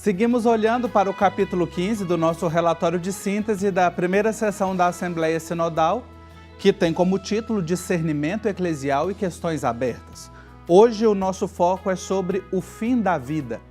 Seguimos olhando para o capítulo 15 do nosso relatório de síntese da primeira sessão da Assembleia Sinodal, que tem como título Discernimento Eclesial e Questões Abertas. Hoje o nosso foco é sobre o fim da vida.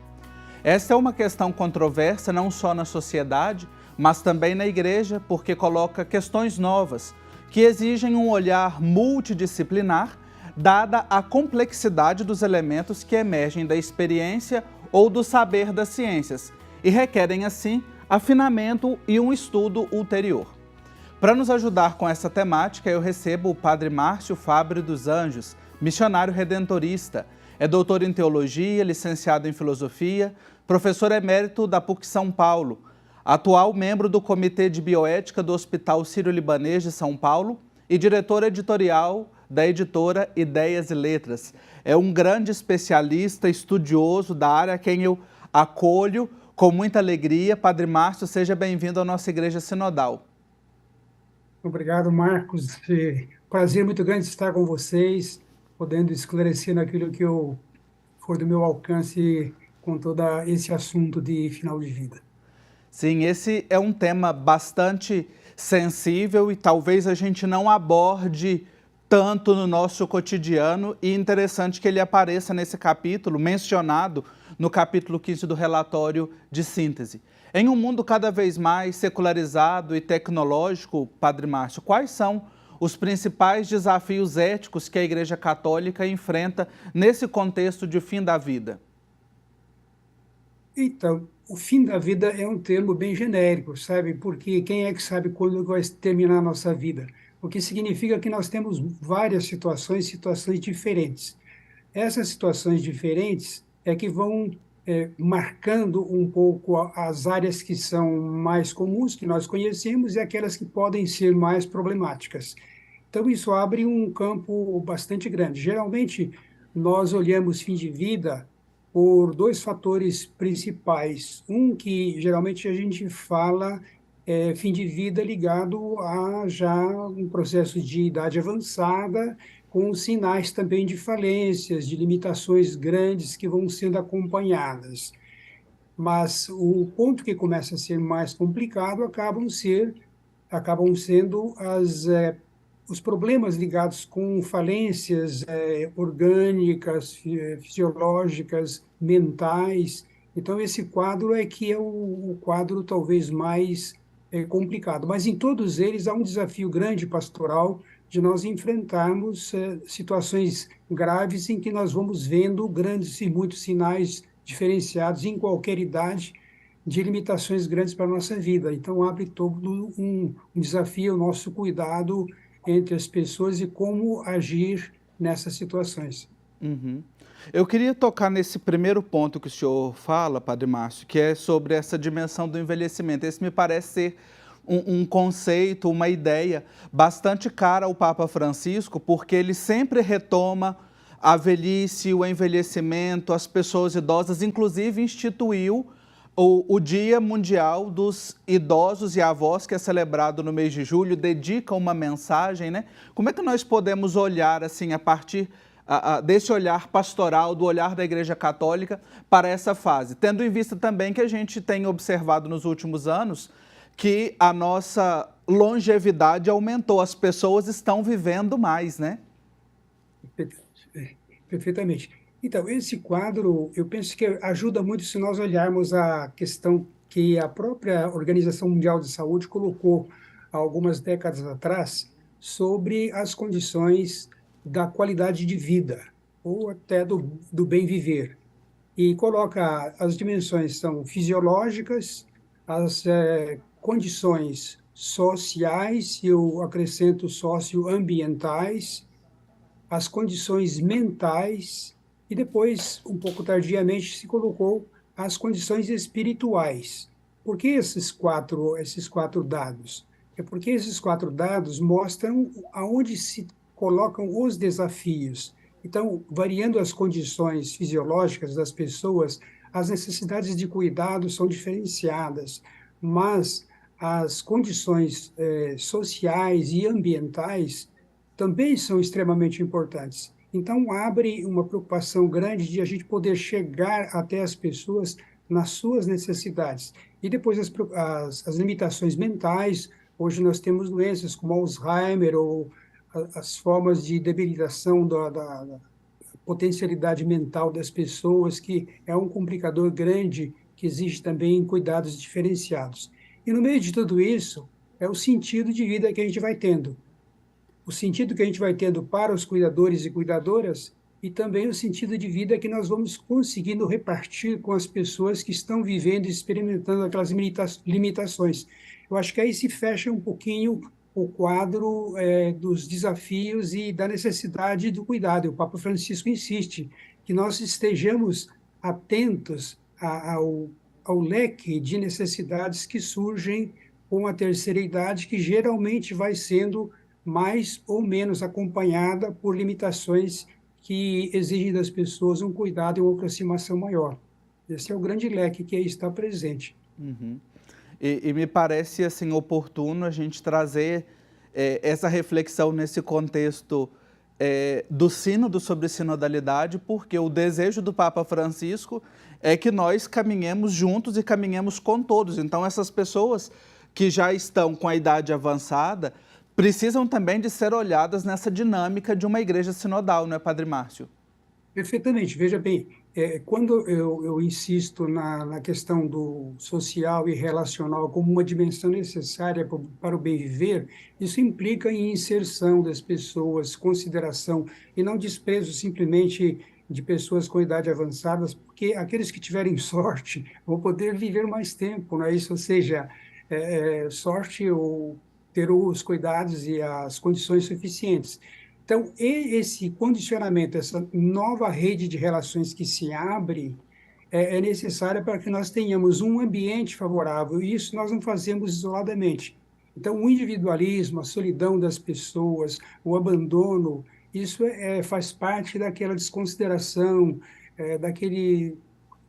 Esta é uma questão controversa não só na sociedade, mas também na igreja, porque coloca questões novas, que exigem um olhar multidisciplinar, dada a complexidade dos elementos que emergem da experiência ou do saber das ciências, e requerem, assim, afinamento e um estudo ulterior. Para nos ajudar com essa temática, eu recebo o Padre Márcio Fábio dos Anjos, missionário redentorista, é doutor em teologia, licenciado em filosofia, professor emérito da PUC São Paulo, atual membro do Comitê de Bioética do Hospital Sírio-Libanês de São Paulo e diretor editorial da editora Ideias e Letras. É um grande especialista, estudioso da área, a quem eu acolho com muita alegria. Padre Márcio, seja bem-vindo à nossa Igreja Sinodal. Obrigado, Marcos. Prazer muito grande estar com vocês, podendo esclarecer naquilo que for do meu alcance com todo esse assunto de final de vida. Sim, esse é um tema bastante sensível e talvez a gente não aborde tanto no nosso cotidiano, e interessante que ele apareça nesse capítulo, mencionado no capítulo 15 do relatório de síntese. Em um mundo cada vez mais secularizado e tecnológico, Padre Márcio, quais são os principais desafios éticos que a Igreja Católica enfrenta nesse contexto de fim da vida? Então, o fim da vida é um termo bem genérico, sabe? Porque quem é que sabe quando vai terminar a nossa vida? O que significa que nós temos várias situações diferentes. Essas situações diferentes é que vão marcando um pouco as áreas que são mais comuns, que nós conhecemos, e aquelas que podem ser mais problemáticas. Então, isso abre um campo bastante grande. Geralmente, nós olhamos fim de vida por dois fatores principais. Um que geralmente a gente fala fim de vida ligado a já um processo de idade avançada, com sinais também de falências, de limitações grandes que vão sendo acompanhadas. Mas o ponto que começa a ser mais complicado acabam sendo os problemas ligados com falências orgânicas, fisiológicas, mentais. Então, esse quadro é que é o quadro talvez mais complicado. Mas em todos eles há um desafio grande pastoral de nós enfrentarmos situações graves em que nós vamos vendo grandes e muitos sinais diferenciados em qualquer idade, de limitações grandes para a nossa vida. Então, abre todo um desafio, o nosso cuidado entre as pessoas e como agir nessas situações. Uhum. Eu queria tocar nesse primeiro ponto que o senhor fala, Padre Márcio, que é sobre essa dimensão do envelhecimento. Esse me parece ser um conceito, uma ideia bastante cara ao Papa Francisco, porque ele sempre retoma a velhice, o envelhecimento, as pessoas idosas, inclusive instituiu o Dia Mundial dos Idosos e Avós, que é celebrado no mês de julho, dedica uma mensagem, né? Como é que nós podemos olhar, assim, a partir desse olhar pastoral, do olhar da Igreja Católica para essa fase? Tendo em vista também que a gente tem observado nos últimos anos que a nossa longevidade aumentou, as pessoas estão vivendo mais, né? Perfeitamente. Então, esse quadro, eu penso que ajuda muito se nós olharmos a questão que a própria Organização Mundial de Saúde colocou há algumas décadas atrás sobre as condições da qualidade de vida, ou até do bem viver. E coloca as dimensões são fisiológicas, as condições sociais, e eu acrescento socioambientais, as condições mentais, e depois, um pouco tardiamente, se colocou as condições espirituais. Por que esses quatro dados? É porque esses quatro dados mostram aonde se colocam os desafios. Então, variando as condições fisiológicas das pessoas, as necessidades de cuidado são diferenciadas, mas as condições sociais e ambientais também são extremamente importantes. Então, abre uma preocupação grande de a gente poder chegar até as pessoas nas suas necessidades. E depois as limitações mentais. Hoje nós temos doenças como Alzheimer ou as formas de debilitação da potencialidade mental das pessoas, que é um complicador grande que exige também cuidados diferenciados. E no meio de tudo isso, é o sentido de vida que a gente vai tendo. O sentido que a gente vai tendo para os cuidadores e cuidadoras e também o sentido de vida que nós vamos conseguindo repartir com as pessoas que estão vivendo e experimentando aquelas limitações. Eu acho que aí se fecha um pouquinho o quadro dos desafios e da necessidade do cuidado. O Papa Francisco insiste que nós estejamos atentos ao leque de necessidades que surgem com a terceira idade, que geralmente vai sendo mais ou menos acompanhada por limitações que exigem das pessoas um cuidado e uma aproximação maior. Esse é o grande leque que aí está presente. Uhum. E me parece assim oportuno a gente trazer essa reflexão nesse contexto do sínodo sobre sinodalidade, porque o desejo do Papa Francisco é que nós caminhemos juntos e caminhemos com todos. Então, essas pessoas que já estão com a idade avançada precisam também de ser olhadas nessa dinâmica de uma igreja sinodal, não é, Padre Márcio? Perfeitamente. Veja bem, quando eu insisto na questão do social e relacional como uma dimensão necessária para o bem viver, isso implica em inserção das pessoas, consideração e não desprezo simplesmente de pessoas com idade avançada, porque aqueles que tiverem sorte vão poder viver mais tempo, não é isso? Ou seja, sorte ou ter os cuidados e as condições suficientes. Então, esse condicionamento, essa nova rede de relações que se abre, é necessária para que nós tenhamos um ambiente favorável, e isso nós não fazemos isoladamente. Então, o individualismo, a solidão das pessoas, o abandono, isso faz parte daquela desconsideração, daquele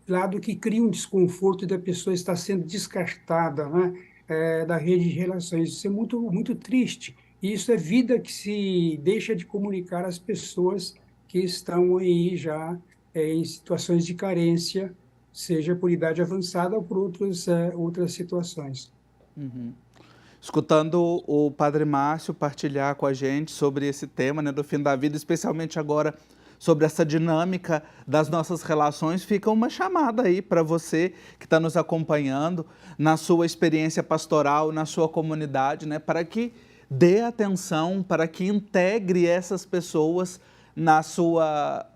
lado que cria um desconforto da pessoa estar sendo descartada, né, da rede de relações. Isso é muito, muito triste. E isso é vida que se deixa de comunicar às pessoas que estão aí já em situações de carência, seja por idade avançada ou por outras situações. Uhum. Escutando o Padre Márcio partilhar com a gente sobre esse tema, né, do fim da vida, especialmente agora sobre essa dinâmica das nossas relações, fica uma chamada aí para você que está nos acompanhando na sua experiência pastoral, na sua comunidade, né, para que dê atenção, para que integre essas pessoas na sua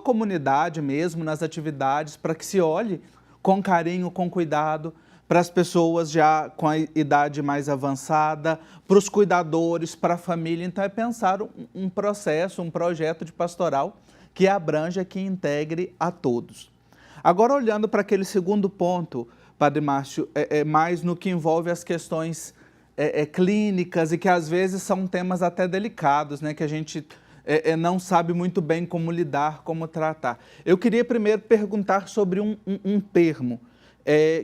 comunidade mesmo, nas atividades, para que se olhe com carinho, com cuidado, para as pessoas já com a idade mais avançada, para os cuidadores, para a família. Então, é pensar um processo, um projeto de pastoral que abranja, que integre a todos. Agora, olhando para aquele segundo ponto, Padre Márcio, mais no que envolve as questões clínicas e que às vezes são temas até delicados, né, que a gente não sabe muito bem como lidar, como tratar. Eu queria primeiro perguntar sobre um termo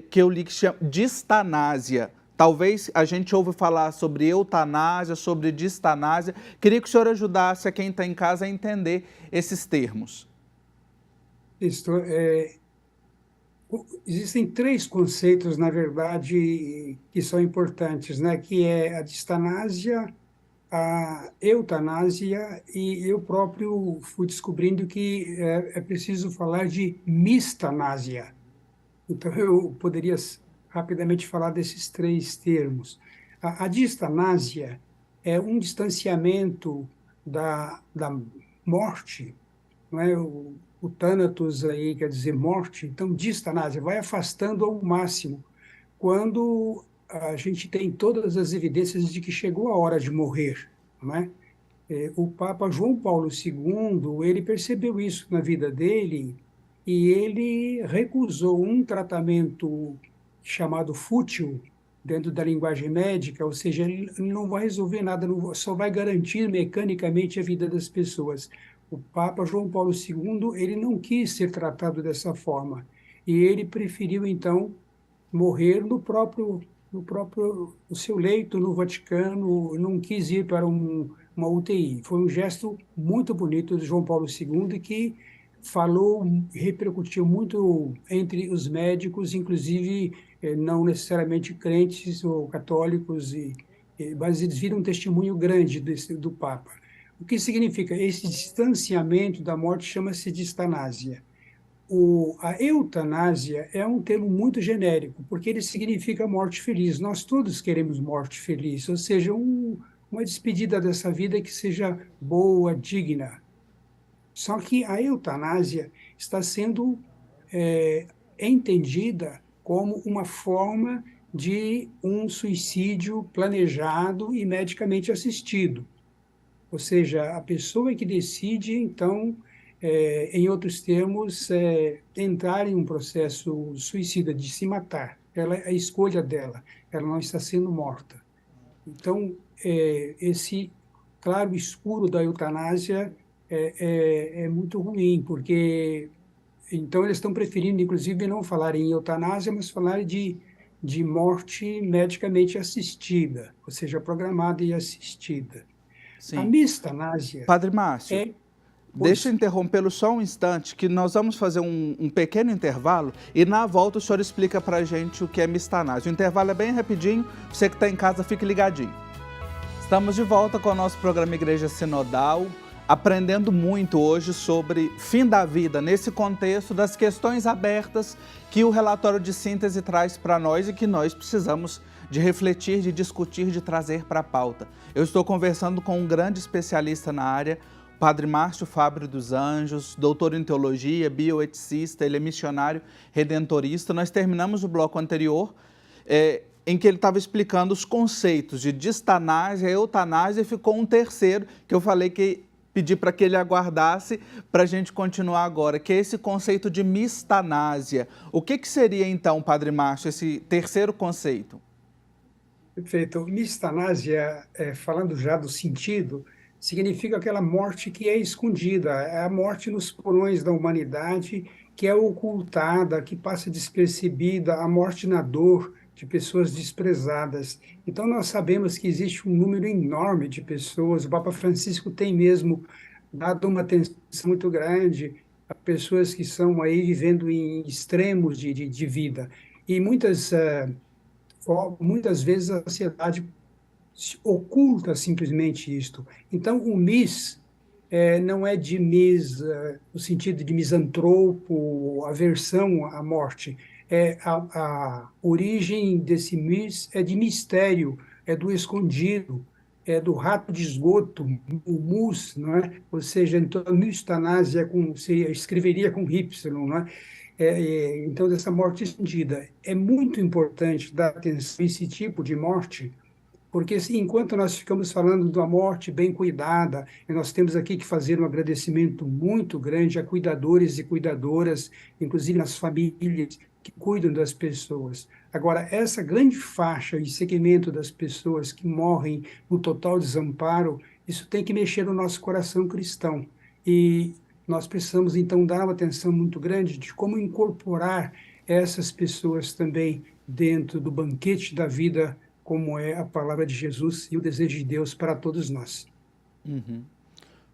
que eu li que chama distanásia. Talvez a gente ouve falar sobre eutanásia, sobre distanásia. Queria que o senhor ajudasse a quem está em casa a entender esses termos. Existem três conceitos, na verdade, que são importantes, né? Que é a distanásia, a eutanásia, e eu próprio fui descobrindo que é preciso falar de mistanásia. Então, eu poderia rapidamente falar desses três termos. A distanásia é um distanciamento da morte, não é? O thanatos aí quer dizer morte, então distanásia, vai afastando ao máximo. Quando a gente tem todas as evidências de que chegou a hora de morrer, não é? O Papa João Paulo II, ele percebeu isso na vida dele e ele recusou um tratamento chamado fútil dentro da linguagem médica, ou seja, ele não vai resolver nada, só vai garantir mecanicamente a vida das pessoas. O Papa João Paulo II, ele não quis ser tratado dessa forma e ele preferiu então morrer no seu leito no Vaticano, não quis ir para uma UTI. Foi um gesto muito bonito de João Paulo II que falou, repercutiu muito entre os médicos, inclusive não necessariamente crentes ou católicos, mas eles viram um testemunho grande do Papa. O que significa? Esse distanciamento da morte chama-se de distanásia. A eutanásia é um termo muito genérico, porque ele significa morte feliz. Nós todos queremos morte feliz, ou seja, uma despedida dessa vida que seja boa, digna. Só que a eutanásia está sendo entendida como uma forma de um suicídio planejado e medicamente assistido. Ou seja, a pessoa que decide, então, em outros termos, entrar em um processo suicida, de se matar. Ela, é a escolha dela, ela não está sendo morta. Então, esse claro escuro da eutanásia é muito ruim, porque então eles estão preferindo, inclusive, não falar em eutanásia, mas falar de morte medicamente assistida, ou seja, programada e assistida. A Sim. mistanásia Padre Márcio, é... deixa Pois, eu interrompê-lo só um instante, que nós vamos fazer um pequeno intervalo e na volta o senhor explica pra gente o que é mistanase. O intervalo é bem rapidinho, você que está em casa fique ligadinho. Estamos de volta com o nosso programa Igreja Sinodal, aprendendo muito hoje sobre fim da vida, nesse contexto das questões abertas que o relatório de síntese traz para nós e que nós precisamos de refletir, de discutir, de trazer para a pauta. Eu estou conversando com um grande especialista na área, Padre Márcio Fábio dos Anjos, doutor em teologia, bioeticista, ele é missionário redentorista. Nós terminamos o bloco anterior em que ele estava explicando os conceitos de distanásia, eutanásia, e ficou um terceiro que eu falei que pedi para que ele aguardasse para a gente continuar agora, que é esse conceito de mistanásia. O que seria então, Padre Márcio, esse terceiro conceito? perfeito. Mistanásia, falando já do sentido, significa aquela morte que é escondida, é a morte nos porões da humanidade, que é ocultada, que passa despercebida, a morte na dor de pessoas desprezadas. Então, nós sabemos que existe um número enorme de pessoas, o Papa Francisco tem mesmo dado uma atenção muito grande a pessoas que estão aí vivendo em extremos de vida. E muitas vezes a sociedade oculta simplesmente isto. Então, o mis não é de no sentido de misantropo, aversão à morte. A origem desse mis é de mistério, é do escondido, é do rato de esgoto, o mus, não é? Ou seja, então, a mistanásia escreveria com Y, não é? Então, dessa morte escondida. É muito importante dar atenção a esse tipo de morte, porque enquanto nós ficamos falando de uma morte bem cuidada, e nós temos aqui que fazer um agradecimento muito grande a cuidadores e cuidadoras, inclusive nas famílias que cuidam das pessoas. Agora, essa grande faixa de segmento das pessoas que morrem no total desamparo, isso tem que mexer no nosso coração cristão. E nós precisamos, então, dar uma atenção muito grande de como incorporar essas pessoas também dentro do banquete da vida, como é a palavra de Jesus e o desejo de Deus para todos nós. Uhum.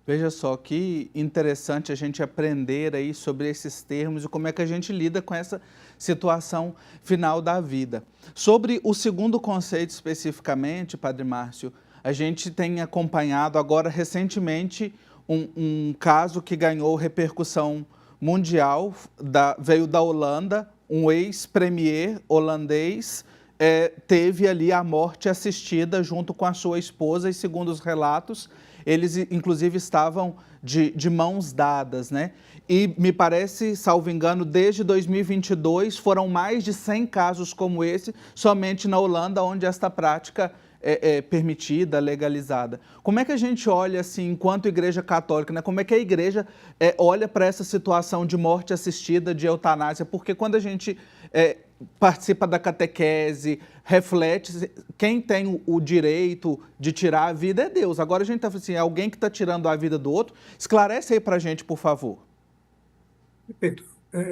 Veja só que interessante a gente aprender aí sobre esses termos e como é que a gente lida com essa situação final da vida. Sobre o segundo conceito especificamente, Padre Márcio, a gente tem acompanhado agora recentemente um caso que ganhou repercussão mundial, veio da Holanda, um ex-premier holandês teve ali a morte assistida junto com a sua esposa e, segundo os relatos, eles inclusive estavam de mãos dadas, né? E me parece, salvo engano, desde 2022 foram mais de 100 casos como esse, somente na Holanda, onde esta prática é permitida, legalizada. Como é que a gente olha, assim, enquanto Igreja Católica, né? Como é que a Igreja olha para essa situação de morte assistida, de eutanásia? Porque quando a gente participa da catequese, reflete, quem tem o direito de tirar a vida é Deus. Agora a gente está assim, alguém que está tirando a vida do outro. Esclarece aí para a gente, por favor. Perfeito.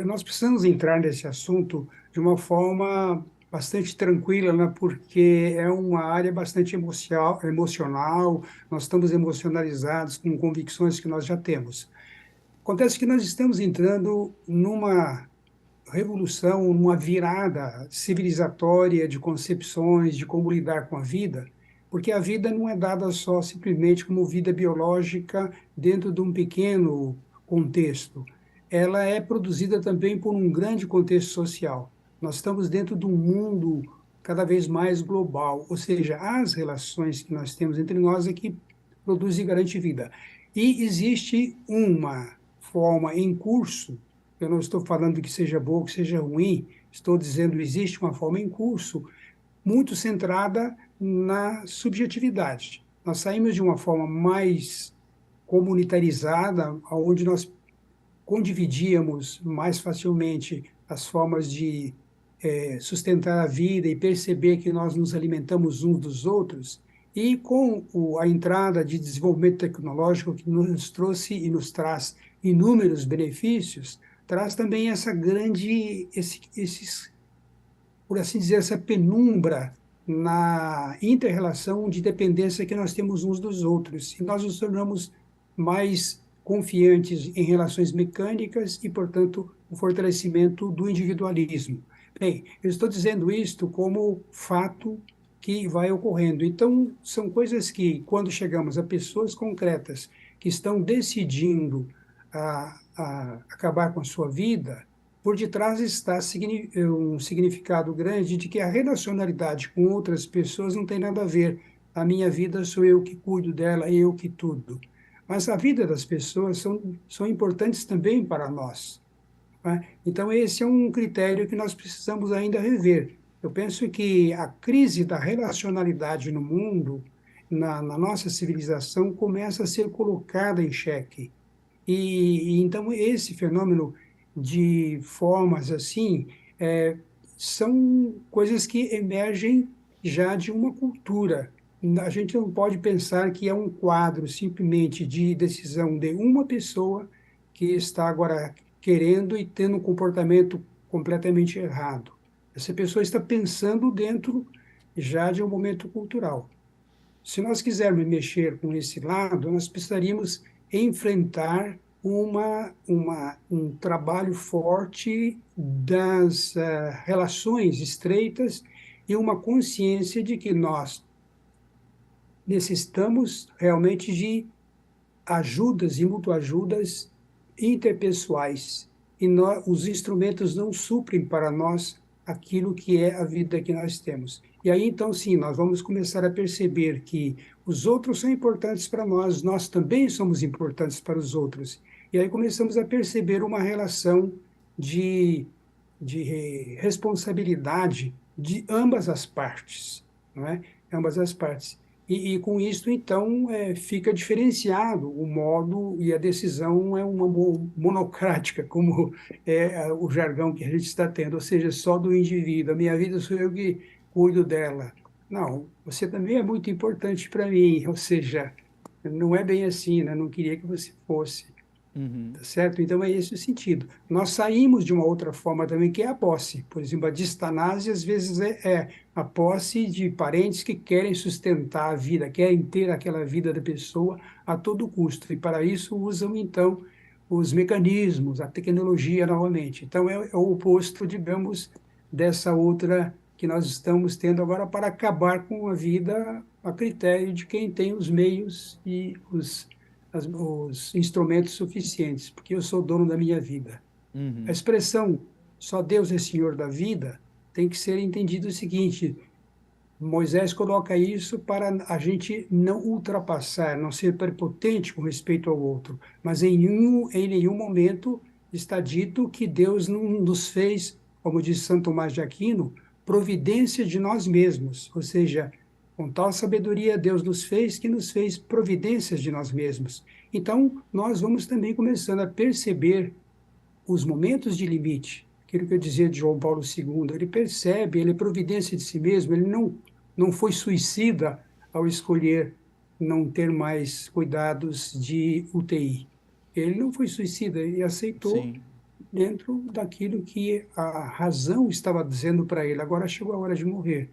Nós precisamos entrar nesse assunto de uma forma bastante tranquila, né? Porque é uma área bastante emocional, nós estamos emocionalizados com convicções que nós já temos. Acontece que nós estamos entrando numa revolução, uma virada civilizatória de concepções de como lidar com a vida, porque a vida não é dada só simplesmente como vida biológica dentro de um pequeno contexto. Ela é produzida também por um grande contexto social. Nós estamos dentro de um mundo cada vez mais global, ou seja, as relações que nós temos entre nós é que produzem e garantem vida. E existe uma forma em curso. Eu não estou falando que seja boa, que seja ruim, estou dizendo que existe uma forma em curso muito centrada na subjetividade. Nós saímos de uma forma mais comunitarizada, onde nós condividíamos mais facilmente as formas de sustentar a vida e perceber que nós nos alimentamos uns dos outros, e com a entrada de desenvolvimento tecnológico que nos trouxe e nos traz inúmeros benefícios, traz também essa grande, esses, por assim dizer, essa penumbra na inter-relação de dependência que nós temos uns dos outros. E nós nos tornamos mais confiantes em relações mecânicas e, portanto, o fortalecimento do individualismo. Bem, eu estou dizendo isto como fato que vai ocorrendo. Então, são coisas que, quando chegamos a pessoas concretas que estão decidindo acabar com a sua vida, por detrás está um significado grande de que a relacionalidade com outras pessoas não tem nada a ver. A minha vida sou eu que cuido dela, eu que tudo. Mas a vida das pessoas são importantes também para nós, né? Então, esse é um critério que nós precisamos ainda rever. Eu penso que a crise da relacionalidade no mundo, na nossa civilização, começa a ser colocada em xeque. Então, esse fenômeno de formas assim, são coisas que emergem já de uma cultura. A gente não pode pensar que é um quadro simplesmente de decisão de uma pessoa que está agora querendo e tendo um comportamento completamente errado. Essa pessoa está pensando dentro já de um momento cultural. Se nós quisermos mexer com esse lado, nós precisaríamos enfrentar um trabalho forte das relações estreitas e uma consciência de que nós necessitamos realmente de ajudas e mutuajudas interpessoais. E os instrumentos não suprem para nós aquilo que é a vida que nós temos. E aí, então, sim, nós vamos começar a perceber que os outros são importantes para nós, nós também somos importantes para os outros. E aí começamos a perceber uma relação de, de responsabilidade de ambas as partes, não é? Ambas as partes. E com isso, então, fica diferenciado o modo e a decisão é uma monocrática, como é o jargão que a gente está tendo, ou seja, só do indivíduo. A minha vida sou eu que cuido dela. Não, você também é muito importante para mim, ou seja, não é bem assim, né? Não queria que você fosse. Uhum. Tá certo? Então, é esse o sentido. Nós saímos de uma outra forma também, que é a posse. Por exemplo, a distanásia, às vezes, é a posse de parentes que querem sustentar a vida, querem ter aquela vida da pessoa a todo custo. E, para isso, usam, então, os mecanismos, a tecnologia novamente. Então, é o oposto, digamos, dessa outra que nós estamos tendo agora para acabar com a vida a critério de quem tem os meios e os instrumentos suficientes, porque eu sou dono da minha vida. A Uhum. expressão só Deus é Senhor da vida tem que ser entendido o seguinte: Moisés coloca isso para a gente não ultrapassar, não ser prepotente com respeito ao outro, mas em nenhum momento está dito que Deus não nos fez, como diz Santo Tomás de Aquino, providência de nós mesmos, ou seja, com tal sabedoria Deus nos fez que nos fez providências de nós mesmos. Então, nós vamos também começando a perceber os momentos de limite, aquilo que eu dizia de João Paulo II, ele percebe, ele é providência de si mesmo, ele não foi suicida ao escolher não ter mais cuidados de UTI. Ele não foi suicida, ele aceitou Sim. dentro daquilo que a razão estava dizendo para ele. Agora chegou a hora de morrer.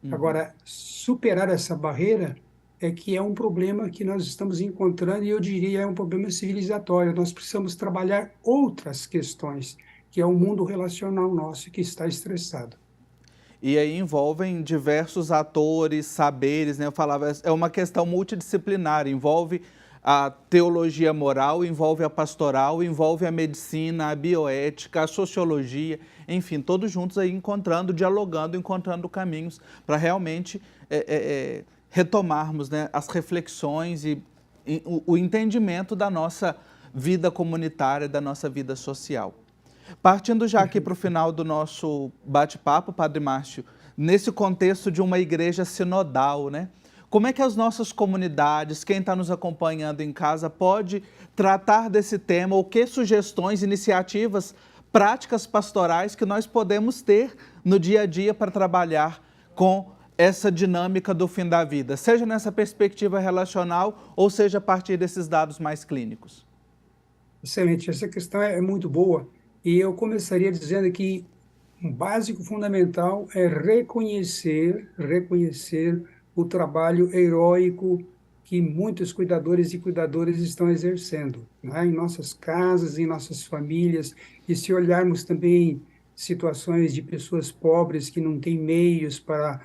Uhum. Agora, superar essa barreira é que é um problema que nós estamos encontrando, e eu diria é um problema civilizatório. Nós precisamos trabalhar outras questões, que é o mundo relacional nosso que está estressado. E aí envolvem diversos atores, saberes, né? Eu falava, é uma questão multidisciplinar, envolve a teologia moral, envolve a pastoral, envolve a medicina, a bioética, a sociologia, enfim, todos juntos aí encontrando, dialogando, encontrando caminhos para realmente retomarmos, né, as reflexões e o entendimento da nossa vida comunitária, da nossa vida social. Partindo já aqui para o final do nosso bate-papo, Padre Márcio, nesse contexto de uma igreja sinodal, né? Como é que as nossas comunidades, quem está nos acompanhando em casa, pode tratar desse tema, ou que sugestões, iniciativas, práticas pastorais que nós podemos ter no dia a dia para trabalhar com essa dinâmica do fim da vida, seja nessa perspectiva relacional ou seja a partir desses dados mais clínicos? Excelente, essa questão é muito boa. E eu começaria dizendo que um básico fundamental é reconhecer o trabalho heróico que muitos cuidadores e cuidadoras estão exercendo, né? Em nossas casas, em nossas famílias, e se olharmos também situações de pessoas pobres que não têm meios para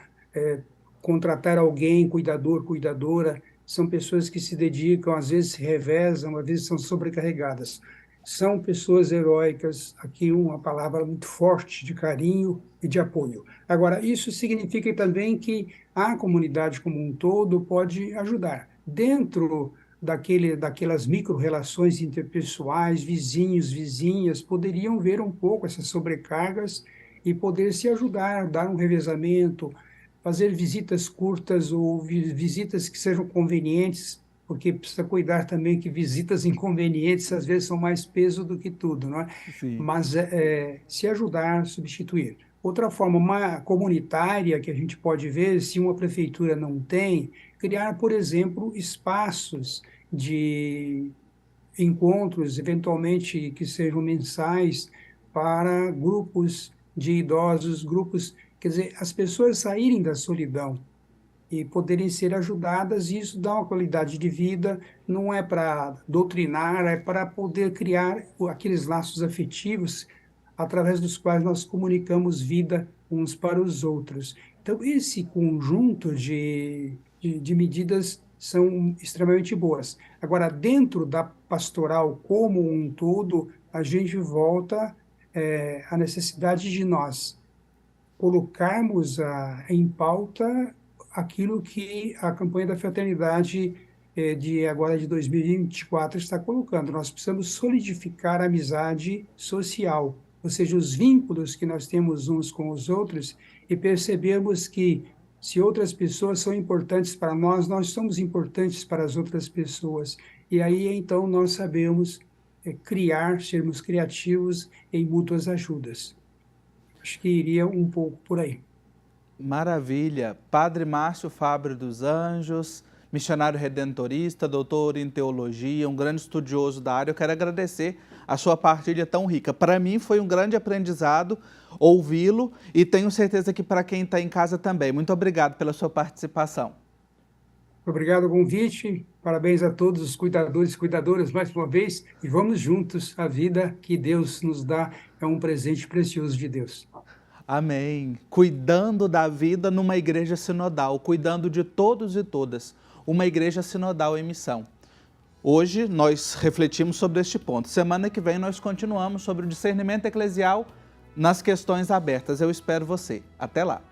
contratar alguém, cuidador, cuidadora, são pessoas que se dedicam, às vezes se revezam, às vezes são sobrecarregadas. São pessoas heróicas, aqui uma palavra muito forte de carinho e de apoio. Agora, isso significa também que a comunidade como um todo pode ajudar. Dentro daquelas micro-relações interpessoais, vizinhos, vizinhas, poderiam ver um pouco essas sobrecargas e poder se ajudar, dar um revezamento, fazer visitas curtas ou visitas que sejam convenientes, porque precisa cuidar também que visitas inconvenientes às vezes são mais peso do que tudo, não é? Sim. Mas se ajudar, substituir. Outra forma, uma comunitária que a gente pode ver, se uma prefeitura não tem, criar, por exemplo, espaços de encontros, eventualmente que sejam mensais, para grupos de idosos, grupos, quer dizer, as pessoas saírem da solidão e poderem ser ajudadas, e isso dá uma qualidade de vida, não é para doutrinar, é para poder criar aqueles laços afetivos através dos quais nós comunicamos vida uns para os outros. Então, esse conjunto de medidas são extremamente boas. Agora, dentro da pastoral como um todo, a gente volta à necessidade de nós colocarmos em pauta aquilo que a campanha da fraternidade de 2024 está colocando. Nós precisamos solidificar a amizade social, ou seja, os vínculos que nós temos uns com os outros, e percebermos que se outras pessoas são importantes para nós, nós somos importantes para as outras pessoas. E aí, então, nós sabemos criar, sermos criativos em mútuas ajudas. Acho que iria um pouco por aí. Maravilha. Padre Márcio Fábio dos Anjos, missionário redentorista, doutor em teologia, um grande estudioso da área. Eu quero agradecer a sua partilha tão rica. Para mim foi um grande aprendizado ouvi-lo e tenho certeza que para quem está em casa também. Muito obrigado pela sua participação. Obrigado pelo convite, parabéns a todos os cuidadores e cuidadoras mais uma vez, e vamos juntos, a vida que Deus nos dá é um presente precioso de Deus. Amém. Cuidando da vida numa igreja sinodal, cuidando de todos e todas, uma igreja sinodal em missão. Hoje nós refletimos sobre este ponto. Semana que vem nós continuamos sobre o discernimento eclesial nas questões abertas. Eu espero você. Até lá.